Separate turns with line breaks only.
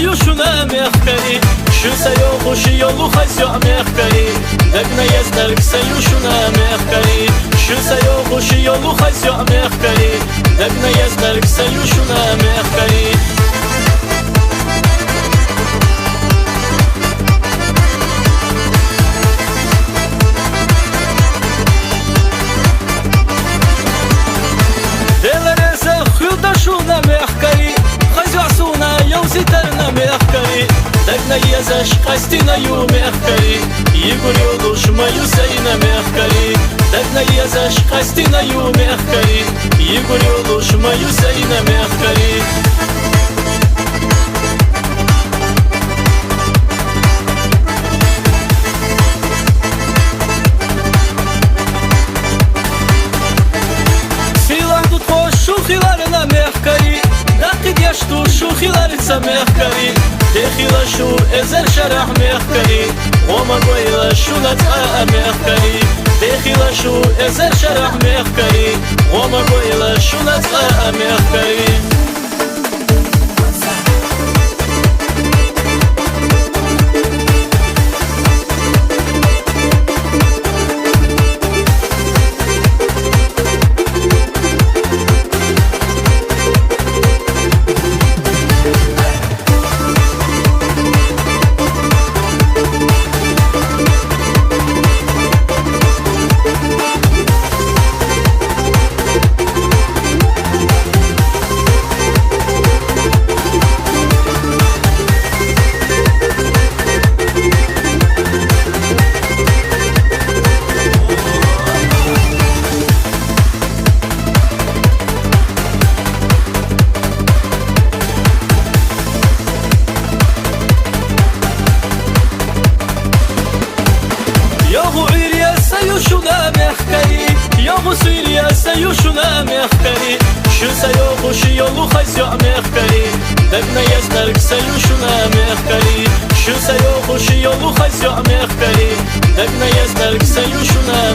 سيوشنا مخكري شو سيوخش يولو خيسيو مخكري دقنا يزدرك سيوشنا مخكري شو سيوخش يولو خيسيو مخكري دقنا يزدرك سيوشنا مخكري شونا مخكري خيزو عسونا يوزيترنا مخكري دقنا يزاش قاستينا يو مخكري يقول يولوش ما يسينا مخكري دقنا يزاش قاستينا يو مخكري يقول يولوش ما يسينا مخكري خيلارنا مخكري نقد يشتو شو خيلار مخكري تخيلا شو ازر شرح مخكري وما قويلا شو نتقى مخكري تخيلا شو ازر شرح مخكري وما قويلا شو نتقى مخكري سيوشنا مخكري يومو سيريا سيوشنا مخكري شو سيوخش يولو خيسيو مخكري دقنا يزدرك سيوشنا مخكري شو سيوخش يولو خيسيو مخكري دقنا يزدرك سيوشنا